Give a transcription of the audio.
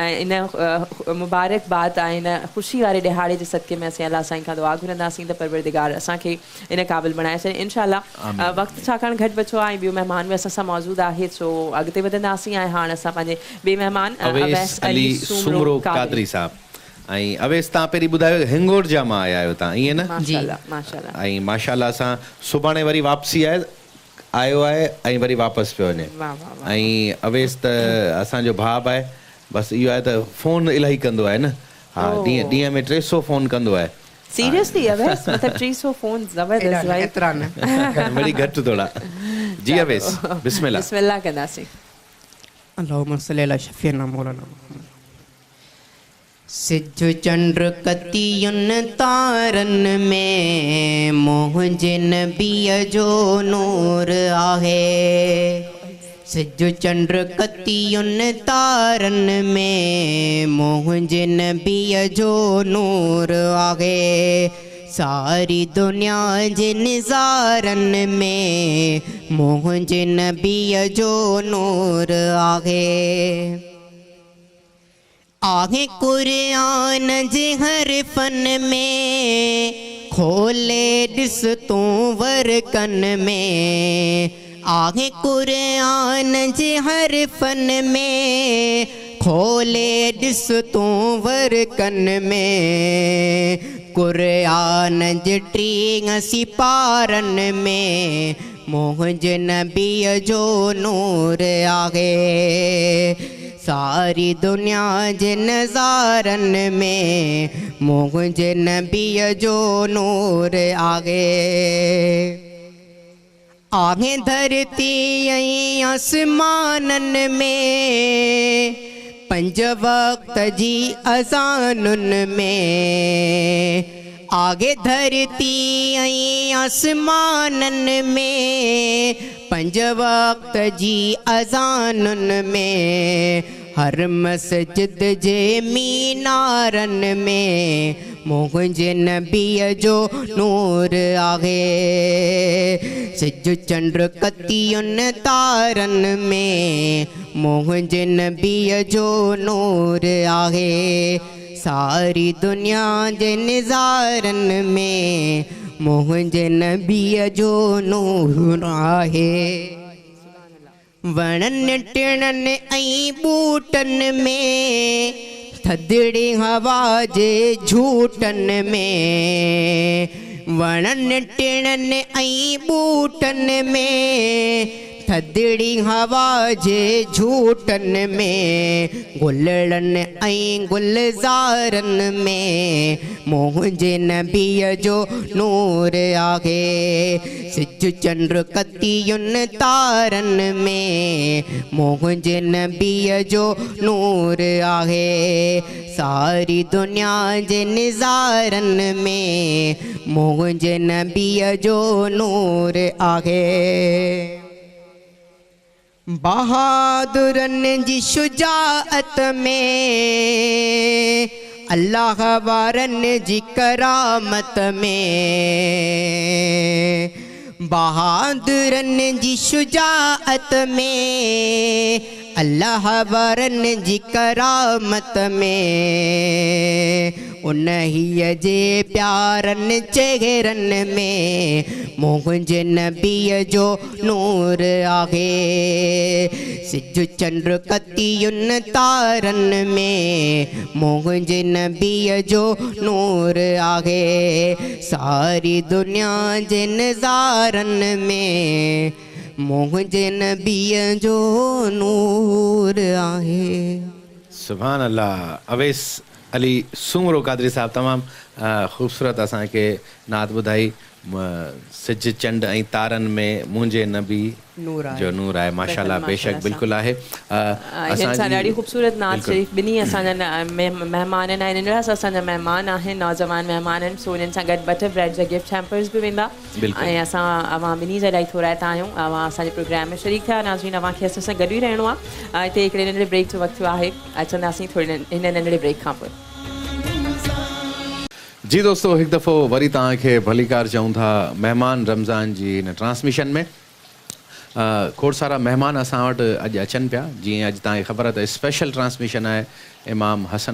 इन मुबारकबाद इन ख़ुशी वारे ॾिहाड़े जे सदके में असीं अलाह साईं खां दुआ घुरंदासीं त परवरदिगार असांखे इन क़ाबिल बणाए छॾे इंशाअल्लाह। वक़्तु छाकाणि घटि बचो आहे ऐं ॿियो महिमान बि असां सां मौजूदु आहे, सो अॻिते वधंदासीं। ऐं हाणे असां पंहिंजे ॿिए महिमान अवैस अली सुमरो क़ादरी साहब। ऐं अवेस तव्हां पहिरीं ॿुधायो हिंगोरजा मां आया आहियो तव्हां, ईअं न? माशाअल्लाह। ऐं माशाअल्लाह असां सुभाणे वरी वापसी आयो आहे ऐं वरी वापसि पियो वञे। ऐं अवेस त असांजो भाउ आहे, बसि इहो आहे त फ़ोन इलाही कंदो आहे न। हा, ॾींहं में 300 फ़ोन कंदो आहे। सीरियसली अवेस मतलब 300 फोन जबरदस्त भाई, एतिरा न वरी घटि थोड़ा। जी अवेस बिस्मिल्लाह बिस्मिल्लाह कंदासीं। अल्लाहुम्मा सल्ली अला शफ़ीना मौलाना मुहम्मद। सिज चंड कतियुन तारन में मुंहिंजे नबीअ जो नूर आहे। सिज चंड कतियुन तारन में मुंहिंजे नबीअ जो नूर आहे। सारी दुनिया जे निज़ारन में मुंहिंजे नबीअ जो नूर आहे। आहे कुरान जे हरफन में खोले ॾिस तूं वरकन में। आहे कुरान जे हरफन में खोले ॾिस तूं वरकन में। कुरान जे 3 सिपारन में मुंहिंजे नबीअ जो नूर आहे। सारी दुनिया जे नज़ारन में मुंहिंजे नबीअ जो नूर आहे। आहे धरती ऐं आसमानन में 5 वक़्त जी अज़ानुन में। आगे धरती ऐं आसमानन में 5 वक़्त जी अज़ानुन में। हर मस्जिद जे मीनारन में मुंहिंजे नबीअ जो नूर आहे। सिज चंड कतियुन तारन में मुंहिंजे नबीअ जो नूर आहे। सारी दुनिया जे निज़ारन में मुंहिंजे नबीअ जो नूर आहे। वणन टिणन ऐं बूटन में थधिड़ी हवा जे झूटन में। वणन टिणन ऐं बूटन में थधिड़ी हवा जे झूटन में। गुलड़न ऐं गुलज़ारन में मुंहिंजे नबीअ जो नूर आहे। सिज चंड कतियुन तारन में मुंहिंजे नबीअ जो नूर आहे। सारी दुनिया जे निज़ारन में मुंहिंजे नबीअ जो नूर आहे। बहादुरन जी शुजाअत में अल्लाह वारन जी करामत में। बहादुरन जी शुजाअत में अल्लाह वारन जी करामत में। उन्हीअ जे प्यारन चेहरन में मुंहिंजे नबीअ जो नूर आहे। सिज चंड कतियुन तारन में मुंहिंजे नबीअ जो नूर आहे। सारी दुनिया जे नज़ारन में मुंहिंजे नबीअ जो नूर आहे। सुभान अल्लाह। अवैस अली सुमरो क़ादरी साहब तमामु ख़ूबसूरत असांखे नात ॿुधाई। सिज चंड ऐं तारन में मुंहिंजे नबी जो नूर आहे। माशाल्लाह, बेशक बिल्कुलु आहे। ॾाढी ख़ूबसूरत नात शरीफ़ ॿिन्ही असांजा महिमान आहिनि। हिन लाइ असांजा महिमान आहिनि, नौजवान महिमान आहिनि, सो हिननि सां गॾु बटर ब्रेड जा गिफ्ट हैम्पर्स बि वेंदा। ऐं असां अवां ॿिन्ही जा इलाही थोराइता आहियूं। अवां असांजे प्रोग्राम में शरीक थिया। नाज़रीन, अव्हांखे असां सां गॾु ई रहणो आहे। हिते हिकिड़े नंढड़े ब्रेक जो वक़्तु आहे, अचंदासीं थोरी हिन नंढड़े ब्रेक खां पोइ। जी दोस्तों, एक दफ़ो वरी तव्हांखे भलीकार चऊं था। महिमान रमज़ान जी हिन ट्रांसमिशन में खोड़ सारा महिमान असां वटि अॼु अचनि पिया जीअं अॼु तव्हांखे ख़बर आहे त स्पेशल ट्रांसमिशन आहे इमाम हसन